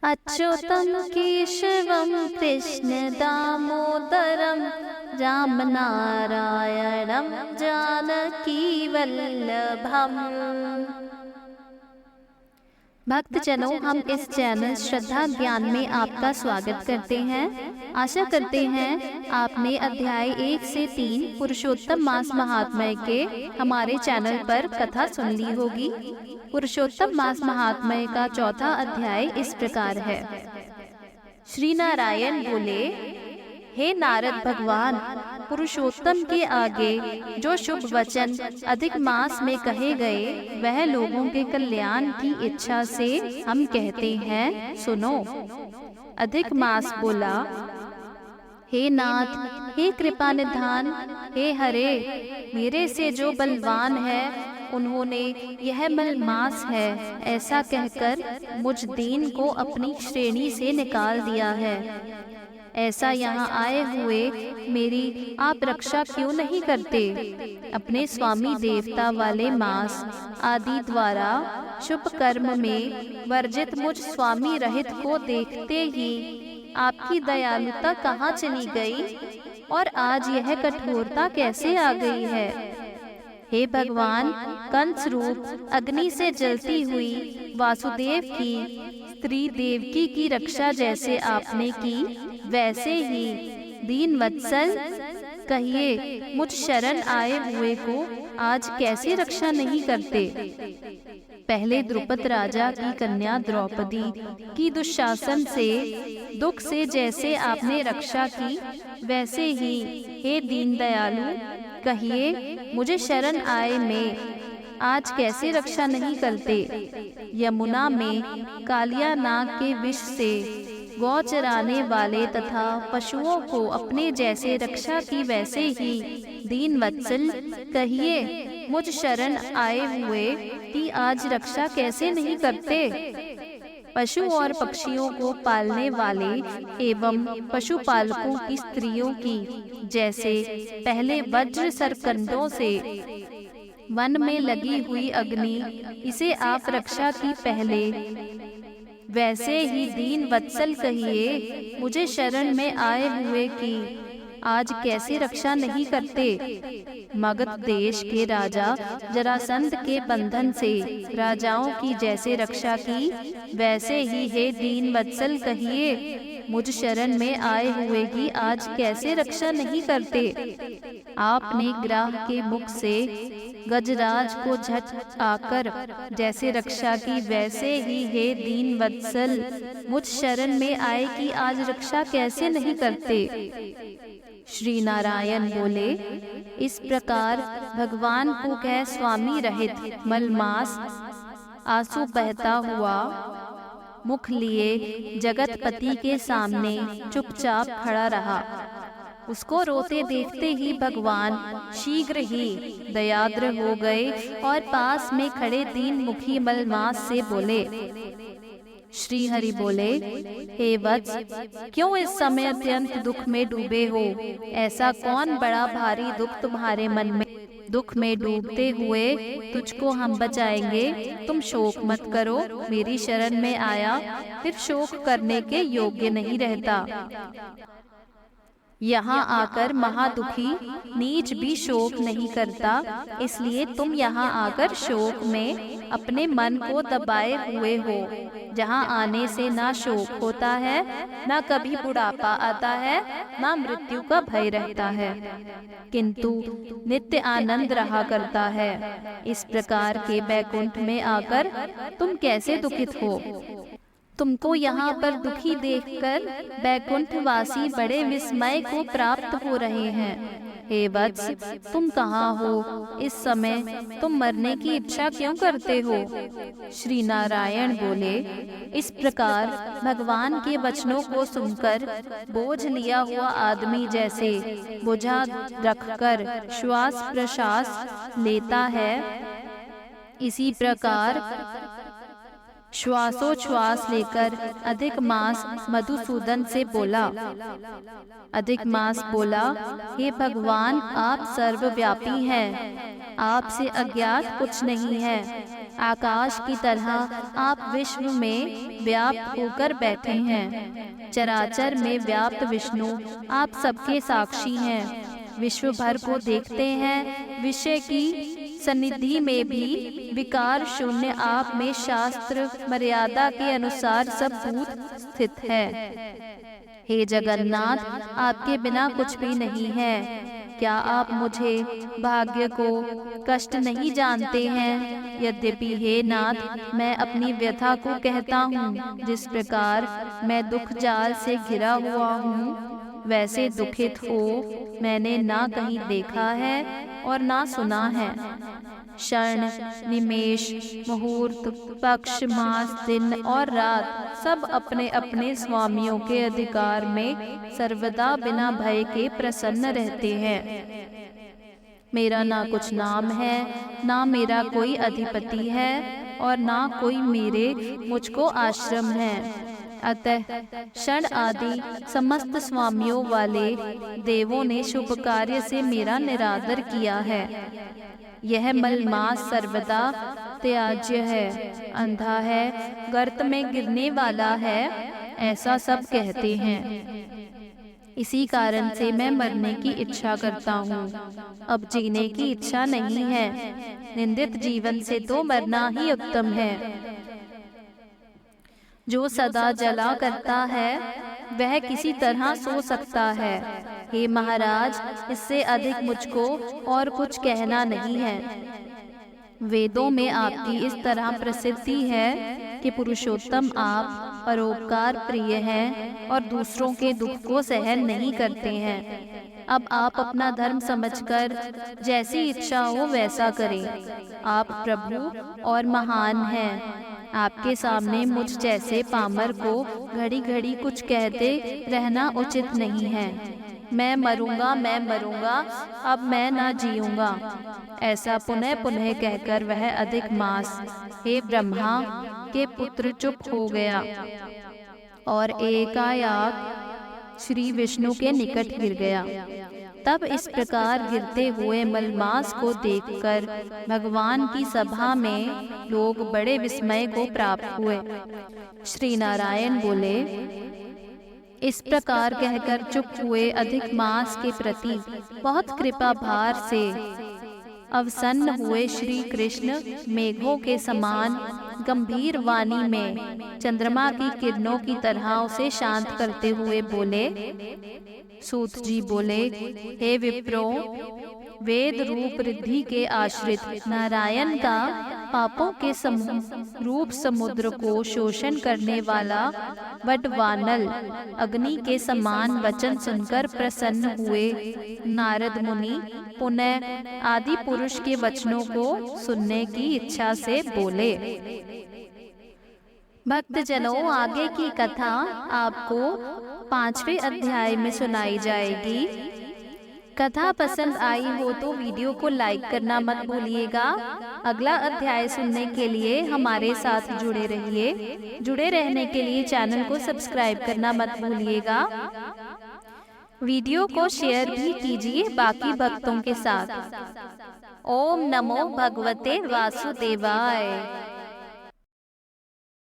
अच्युतं केशवं कृष्णदामोदरं रामनारायणं जानकीवल्लभम्। भक्तजनों, हम इस चैनल श्रद्धा ज्ञान में आपका स्वागत करते हैं। आशा करते हैं आपने अध्याय 1 से 3 पुरुषोत्तम मास महात्म्य के हमारे चैनल पर कथा सुन ली होगी। पुरुषोत्तम मास महात्म्य का चौथा अध्याय इस प्रकार है। श्री नारायण बोले, हे नारद भगवान, पुरुषोत्तम के आगे जो शुभ वचन अधिक मास में कहे गए वह लोगों के कल्याण की इच्छा से हम कहते हैं, सुनो। अधिक मास बोला, हे नाथ, हे कृपा निधान, हे हरे, मेरे से जो बलवान है उन्होंने यह मलमास है ऐसा कहकर मुझ दीन को अपनी श्रेणी से निकाल दिया है। ऐसा यहाँ आए हुए मेरी आप रक्षा क्यों नहीं करते? अपने स्वामी देवता वाले मास आदि द्वारा शुभ कर्म में वर्जित मुझ स्वामी रहित को देखते ही आपकी दयालुता कहाँ चली गई और आज यह कठोरता कैसे आ गई है? हे भगवान, कंस रूप अग्नि से जलती हुई वासुदेव की स्त्री देवकी की रक्षा जैसे आपने की, वैसे ही दीन वत्सल कहिए मुझ शरण आए हुए को आज कैसे रक्षा नहीं करते? पहले द्रुपद राजा की कन्या द्रौपदी की दुशासन से दुख से जैसे आपने रक्षा की, वैसे ही हे दीन दयालु कहिए मुझे शरण आए में आज कैसे रक्षा नहीं करते? यमुना में कालिया नाग के विष से गौ चराने वाले तथा पशुओं को अपने जैसे रक्षा की, वैसे ही दीन वत्सल कहिए मुझ शरण आए हुए की आज रक्षा कैसे नहीं करते? पशु और पक्षियों को पालने वाले एवं पशुपालकों की स्त्रियों की जैसे पहले वज्र सरकंडों से वन में लगी हुई अग्नि, इसे आप रक्षा की पहले, वैसे ही दीन वत्सल कहिए मुझे शरण में आए हुए की आज कैसे रक्षा नहीं करते? मगध देश के राजा जरासंध के बंधन से राजाओं की जैसे रक्षा की, वैसे ही हे दीन वत्सल कहिए मुझ शरण में आए हुए की आज कैसे रक्षा नहीं करते? आपने ग्राह के मुख से गजराज को झट आकर जैसे रक्षा की, वैसे ही हे दीन वत्सल मुझ शरण में आए की आज रक्षा कैसे नहीं करते? श्री नारायण बोले, इस प्रकार भगवान को कह स्वामी रहित मलमास आंसू बहता हुआ मुख लिए जगतपति के सामने चुपचाप खड़ा रहा। उसको रोते देखते ही भगवान शीघ्र ही दयाद्र हो गए और पास में खड़े दीन मुखी मलमास से बोले। श्री हरि बोले, हे वत्स, क्यों इस समय अत्यंत दुख में डूबे हो? ऐसा कौन बड़ा भारी दुख तुम्हारे मन में? दुख में डूबते हुए तुझको हम बचाएंगे। तुम शोक मत करो, मेरी शरण में आया फिर शोक करने के योग्य नहीं रहता। यहाँ आकर महादुखी नीच भी शोक नहीं करता, इसलिए तुम यहाँ आकर शोक में अपने मन को दबाए हुए हो। जहाँ आने से ना शोक होता है, ना कभी बुढ़ापा आता है, ना मृत्यु का भय रहता है, किंतु नित्य आनंद रहा करता है। इस प्रकार के बैकुंठ में आकर तुम कैसे दुखित हो? तुमको यहाँ पर दुखी देखकर बैकुंठवासी बड़े विस्मय को प्राप्त हो रहे हैं। हे वत्स, तुम कहाँ हो? इस समय तुम मरने की इच्छा क्यों करते हो? श्री नारायण बोले, इस प्रकार भगवान के वचनों को सुनकर बोझ लिया हुआ आदमी जैसे बोझा रखकर श्वास प्रश्वास लेता है, इसी प्रकार श्वासोच्छ्वास लेकर अधिक मास मधुसूदन से बोला। अधिक मास बोला, हे भगवान, आप सर्वव्यापी हैं, आपसे अज्ञात कुछ नहीं है। आकाश की तरह आप विश्व में व्याप्त होकर बैठे हैं। चराचर में व्याप्त विष्णु आप सबके साक्षी हैं। विश्व भर को देखते हैं। विषय की सन्निधि में भी विकार शून्य आप में शास्त्र मर्यादा के अनुसार सब भूत स्थित है। हे जगन्नाथ, आपके बिना कुछ भी नहीं है। क्या आप मुझे भाग्य को कष्ट नहीं जानते हैं? यद्यपि हे नाथ, मैं अपनी व्यथा को कहता हूँ। जिस प्रकार मैं दुख जाल से घिरा हुआ हूँ, वैसे दुखित हो मैंने ना कहीं देखा है और ना सुना है। क्षण, निमेष, मुहूर्त, पक्ष, मास, दिन और रात सब अपने अपने स्वामियों के अधिकार में सर्वदा बिना भय के प्रसन्न रहते हैं। मेरा ना कुछ नाम है, ना मेरा कोई अधिपति है और ना कोई मेरे मुझको आश्रम है। अतः क्षण आदि समस्त स्वामियों वाले देवों ने शुभ कार्य से मेरा निरादर किया है। यह मलमास सर्वदा त्याज्य है, अंधा है, गर्त में गिरने वाला है, ऐसा सब कहते हैं। इसी कारण से मैं मरने की इच्छा करता हूँ, अब जीने की इच्छा नहीं है। निंदित जीवन से तो मरना ही उत्तम है। जो सदा जला करता है वह किसी तरह सो सकता है। हे महाराज, इससे अधिक मुझको और कुछ कहना नहीं है। वेदों में आपकी इस तरह प्रसिद्धि है कि पुरुषोत्तम आप परोपकार प्रिय हैं और दूसरों के दुख को सहन नहीं करते हैं। अब आप अपना धर्म समझकर जैसी इच्छा हो वैसा करें। आप प्रभु और महान हैं। आपके सामने मुझ जैसे पामर को घड़ी घड़ी कुछ कहते रहना उचित नहीं है। मैं मरूंगा, मैं मरूंगा, अब मैं ना जीऊंगा, ऐसा पुनः पुनः कहकर वह अधिक मास, हे ब्रह्मा के पुत्र, चुप हो गया और एकाएक श्री विष्णु के निकट गिर गया। तब इस प्रकार गिरते हुए मलमास को देखकर भगवान की सभा में लोग बड़े विस्मय को प्राप्त हुए। श्री नारायण बोले, इस प्रकार कहकर चुप हुए अधिक मास के प्रति बहुत कृपा भार से अवसन्न हुए श्री कृष्ण मेघों के समान गंभीर वाणी में चंद्रमा की किरणों की तरह उसे शांत करते हुए बोले। सूत जी बोले, हे विप्रो, वेद रूप रिद्धि के आश्रित नारायण का पापों के रूप समुद्र को शोषण करने वाला वटवानल अग्नि के समान वचन सुनकर प्रसन्न हुए नारद मुनि पुनः आदि पुरुष के वचनों को सुनने की इच्छा से बोले। भक्तजनों, आगे की कथा आपको 5वें अध्याय में सुनाई जाएगी। कथा पसंद आई हो तो वीडियो को लाइक करना मत भूलिएगा। अगला अध्याय सुनने के लिए हमारे साथ जुड़े रहिए। जुड़े रहने के लिए चैनल को सब्सक्राइब करना मत भूलिएगा। वीडियो को शेयर भी कीजिए बाकी भक्तों के साथ। ओम नमो भगवते वासुदेवाय।